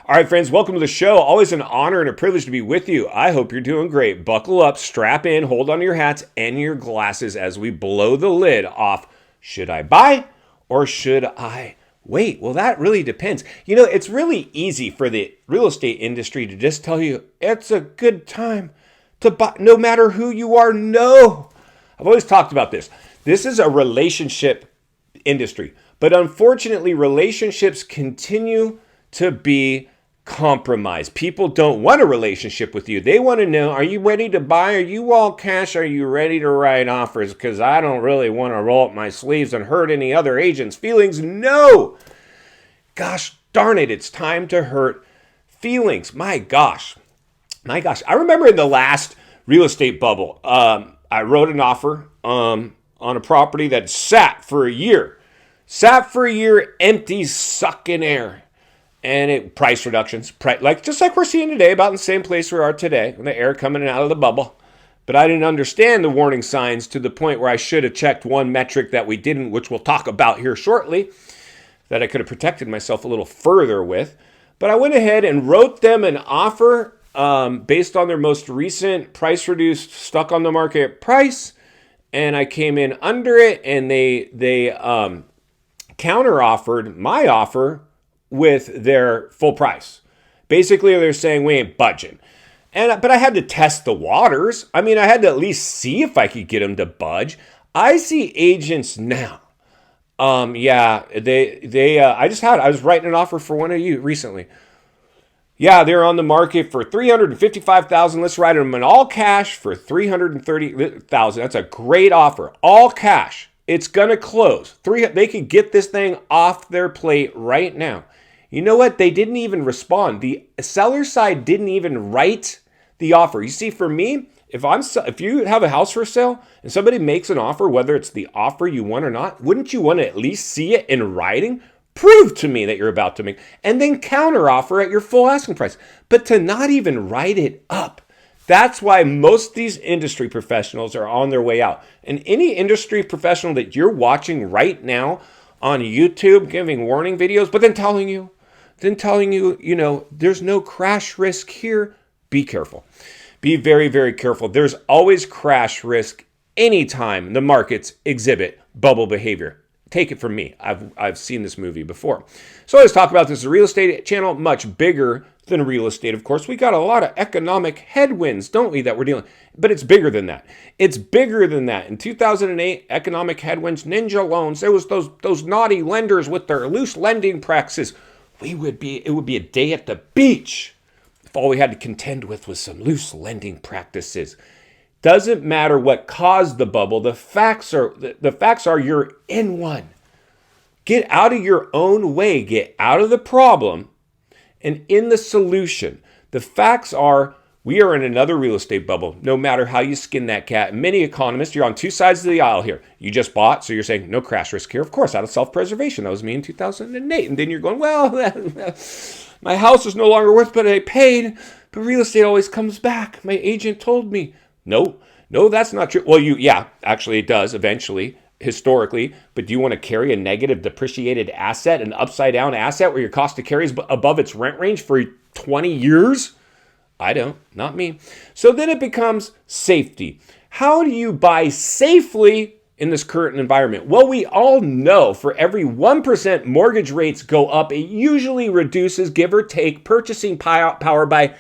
All right, friends, welcome to the show. Always an honor and a privilege to be with you. I hope you're doing great. Buckle up, strap in, hold on to your hats and your glasses as we blow the lid off. Should I buy or should I wait? Well, that really depends. You know, it's really easy for the real estate industry to just tell you it's a good time to buy, no matter who you are. No, I've always talked about this. This is a relationship industry, but unfortunately, relationships continue to be compromised. People don't want a relationship with you. They want to know, are you ready to buy? Are you all cash? Are you ready to write offers? Because I don't really want to roll up my sleeves and hurt any other agent's feelings. No. Gosh darn it, it's time to hurt feelings. My gosh. I remember in the last real estate bubble, I wrote an offer on a property that sat for a year. Empty, sucking air. And it price reductions, just like we're seeing today, about in the same place we are today, with the air coming out of the bubble. But I didn't understand the warning signs to the point where I should have checked one metric that we didn't, which we'll talk about here shortly, that I could have protected myself a little further with. But I went ahead and wrote them an offer based on their most recent price reduced, stuck on the market price. And I came in under it, and they counter offered my offer with their full price. Basically, they're saying we ain't budging. But I had to test the waters. I mean, I had to at least see if I could get them to budge. I see agents now. I was writing an offer for one of you recently. Yeah, they're on the market for $355,000. Let's write them in all cash for $330,000. That's a great offer. All cash. It's going to close. They could get this thing off their plate right now. You know what? They didn't even respond. The seller side didn't even write the offer. You see, for me, if you have a house for sale and somebody makes an offer, whether it's the offer you want or not, wouldn't you want to at least see it in writing? Prove to me that you're about to make, and then counter offer at your full asking price. But to not even write it up, that's why most of these industry professionals are on their way out. And any industry professional that you're watching right now on YouTube giving warning videos, but then telling you, there's no crash risk here, be careful. Be very, very careful. There's always crash risk anytime the markets exhibit bubble behavior. Take it from me. I've seen this movie before. So let's talk about this. The real estate channel, much bigger than real estate, of course. We got a lot of economic headwinds, don't we, that we're dealing with? But it's bigger than that. It's bigger than that. In 2008, economic headwinds, ninja loans, there was those naughty lenders with their loose lending practices. It would be a day at the beach if all we had to contend with was some loose lending practices. Doesn't matter what caused the bubble. The facts are you're in one. Get out of your own way. Get out of the problem and in the solution. The facts are we are in another real estate bubble, no matter how you skin that cat. Many economists, you're on two sides of the aisle here. You just bought, so you're saying no crash risk here. Of course, out of self-preservation. That was me in 2008. And then you're going, well, my house is no longer worth what I paid, but real estate always comes back. My agent told me. No, that's not true. Well, actually it does eventually, historically, but do you want to carry a negative depreciated asset, an upside down asset where your cost to carry is above its rent range for 20 years? I don't, not me. So then it becomes safety. How do you buy safely in this current environment? Well, we all know for every 1% mortgage rates go up, it usually reduces, give or take, purchasing power by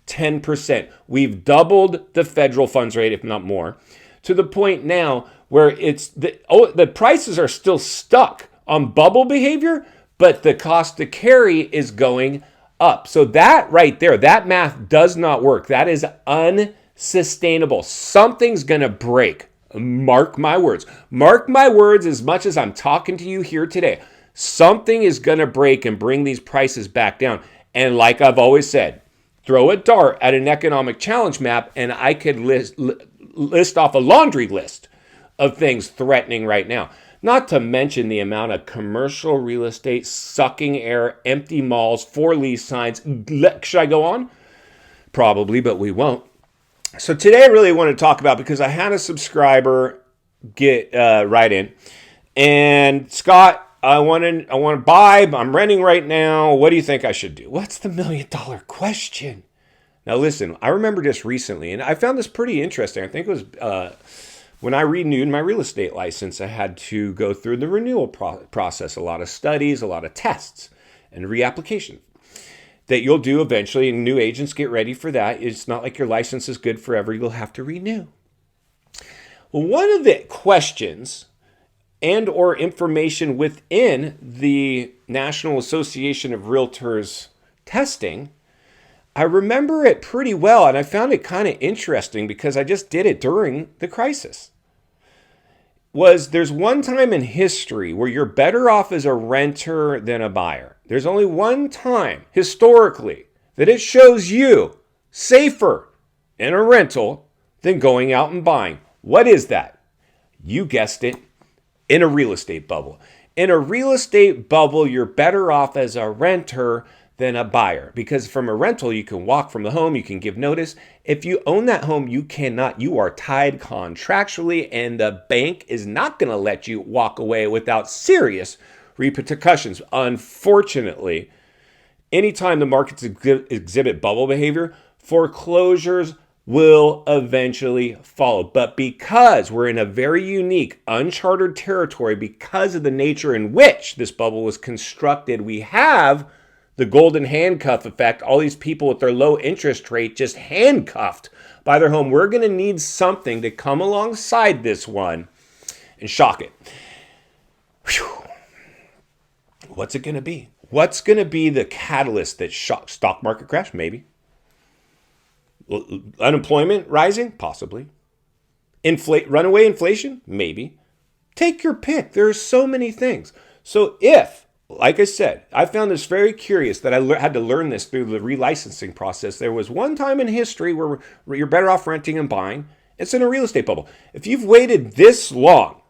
10%. We've doubled the federal funds rate, if not more, to the point now where the prices are still stuck on bubble behavior, but the cost to carry is going up. So that right there, that math does not work. That is unsustainable. Something's going to break. Mark my words. Mark my words as much as I'm talking to you here today. Something is going to break and bring these prices back down. And like I've always said, throw a dart at an economic challenge map and I could list off a laundry list of things threatening right now. Not to mention the amount of commercial real estate sucking air, empty malls, for lease signs. Should I go on? Probably, but we won't. So today I really want to talk about, because I had a subscriber get right in, and Scott, I want to buy. I'm renting right now. What do you think I should do? What's the $1 million question? Now listen, I remember just recently, and I found this pretty interesting. I think it was when I renewed my real estate license, I had to go through the renewal process, a lot of studies, a lot of tests, and reapplication that you'll do eventually, and new agents get ready for that. It's not like your license is good forever. You'll have to renew. Well, one of the questions and or information within the National Association of Realtors testing, I remember it pretty well, and I found it kind of interesting because I just did it during the crisis. There's one time in history where you're better off as a renter than a buyer. There's only one time historically that it shows you safer in a rental than going out and buying. What is that? You guessed it, in a real estate bubble. In a real estate bubble, you're better off as a renter than a buyer, because from a rental, you can walk from the home, you can give notice. If you own that home, you cannot. You are tied contractually, and the bank is not going to let you walk away without serious repercussions. Unfortunately, anytime the markets exhibit bubble behavior, foreclosures will eventually follow. But because we're in a very unique, uncharted territory, because of the nature in which this bubble was constructed, we have the golden handcuff effect. All these people with their low interest rate just handcuffed by their home. We're going to need something to come alongside this one and shock it. Whew. What's it going to be? What's going to be the catalyst that shocks stock market crash? Maybe. Unemployment rising? Possibly. Runaway inflation? Maybe. Take your pick. There are so many things. So if, like I said, I found this very curious that I had to learn this through the relicensing process. There was one time in history where you're better off renting and buying. It's in a real estate bubble. If you've waited this long,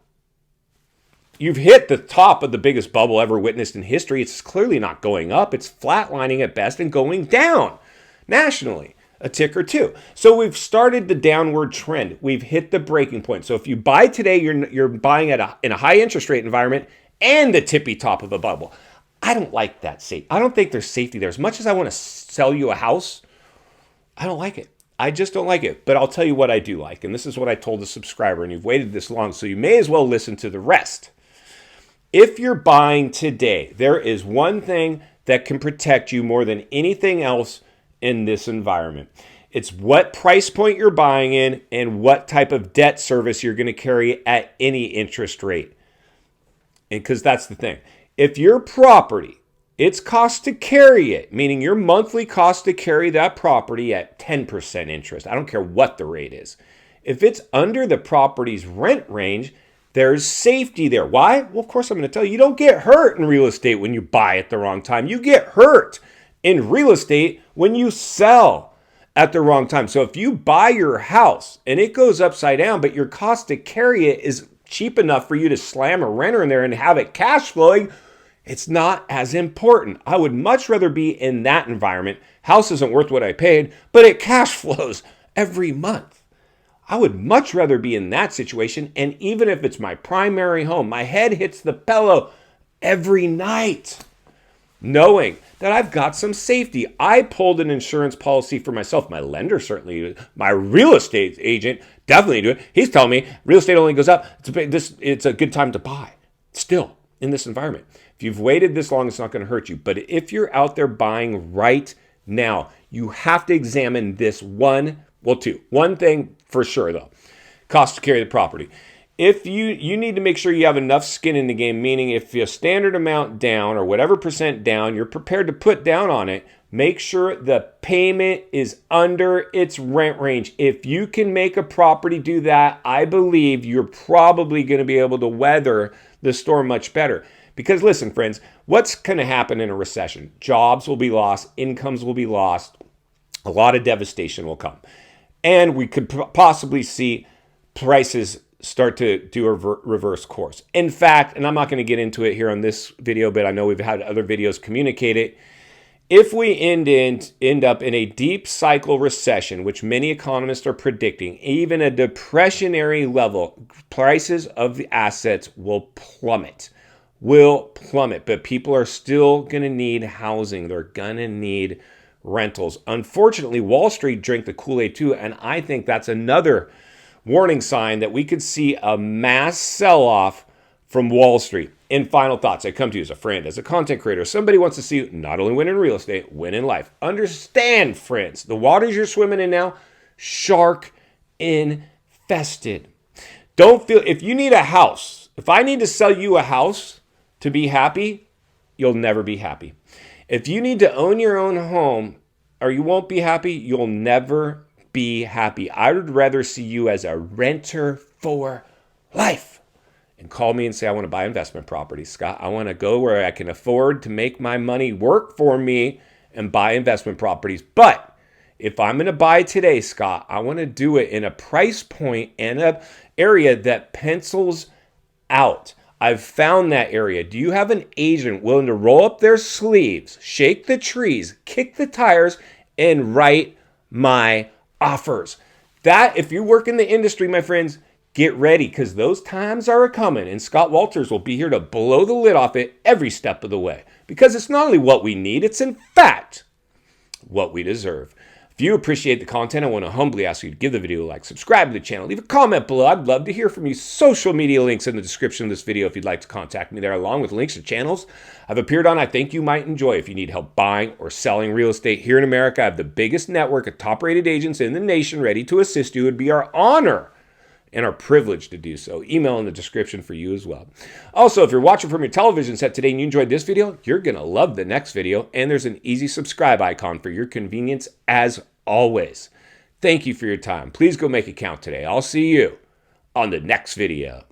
you've hit the top of the biggest bubble ever witnessed in history. It's clearly not going up. It's flatlining at best and going down nationally, a tick or two. So we've started the downward trend. We've hit the breaking point. So if you buy today, you're buying in a high interest rate environment and the tippy top of a bubble. I don't like that safety. I don't think there's safety there. As much as I want to sell you a house, I don't like it. I just don't like it. But I'll tell you what I do like. And this is what I told the subscriber. And you've waited this long, so you may as well listen to the rest. If you're buying today, there is one thing that can protect you more than anything else in this environment. It's what price point you're buying in and what type of debt service you're going to carry at any interest rate. And because that's the thing. If your property, its cost to carry it, meaning your monthly cost to carry that property at 10% interest, I don't care what the rate is. If it's under the property's rent range, there's safety there. Why? Well, of course, I'm going to tell you, you don't get hurt in real estate when you buy at the wrong time. You get hurt in real estate when you sell at the wrong time. So if you buy your house and it goes upside down, but your cost to carry it is cheap enough for you to slam a renter in there and have it cash flowing, it's not as important. I would much rather be in that environment. House isn't worth what I paid, but it cash flows every month. I would much rather be in that situation. And even if it's my primary home, my head hits the pillow every night, knowing that I've got some safety. I pulled an insurance policy for myself. My lender certainly did. My real estate agent definitely do it. He's telling me real estate only goes up. It's a good time to buy. Still, in this environment. If you've waited this long, it's not going to hurt you. But if you're out there buying right now, you have to examine this one thing for sure, though. Cost to carry the property. If you need to make sure you have enough skin in the game, meaning if a standard amount down or whatever percent down, you're prepared to put down on it, make sure the payment is under its rent range. If you can make a property do that, I believe you're probably going to be able to weather the storm much better. Because listen, friends, what's going to happen in a recession? Jobs will be lost, incomes will be lost, a lot of devastation will come. And we could possibly see prices start to do a reverse course. In fact, and I'm not going to get into it here on this video, but I know we've had other videos communicate it. If we end up in a deep cycle recession, which many economists are predicting, even a depressionary level, prices of the assets will plummet. will plummet, but people are still going to need housing. They're going to need rentals. Unfortunately, Wall Street drank the Kool-Aid too, and I think that's another warning sign that we could see a mass sell-off from Wall Street. In final thoughts, I come to you as a friend, as a content creator. Somebody wants to see you not only win in real estate, win in life. Understand, friends, the waters you're swimming in now, shark infested. Don't feel, if you need a house, if I need to sell you a house to be happy, you'll never be happy. If you need to own your own home or you won't be happy, you'll never be happy. I would rather see you as a renter for life. And call me and say, I want to buy investment properties, Scott. I want to go where I can afford to make my money work for me and buy investment properties. But if I'm going to buy today, Scott, I want to do it in a price point and an area that pencils out. I've found that area. Do you have an agent willing to roll up their sleeves, shake the trees, kick the tires, and write my offers? That, if you work in the industry, my friends, get ready, because those times are coming, and Scott Walters will be here to blow the lid off it every step of the way, because it's not only what we need, it's in fact what we deserve. If you appreciate the content, I want to humbly ask you to give the video a like, subscribe to the channel, leave a comment below. I'd love to hear from you. Social media links in the description of this video if you'd like to contact me there, along with links to channels I've appeared on I think you might enjoy. If you need help buying or selling real estate here in America, I have the biggest network of top-rated agents in the nation ready to assist you. It would be our honor and our privilege to do so. Email in the description for you as well. Also, if you're watching from your television set today and you enjoyed this video, you're going to love the next video, and there's an easy subscribe icon for your convenience as always. Thank you for your time. Please go make it count today. I'll see you on the next video.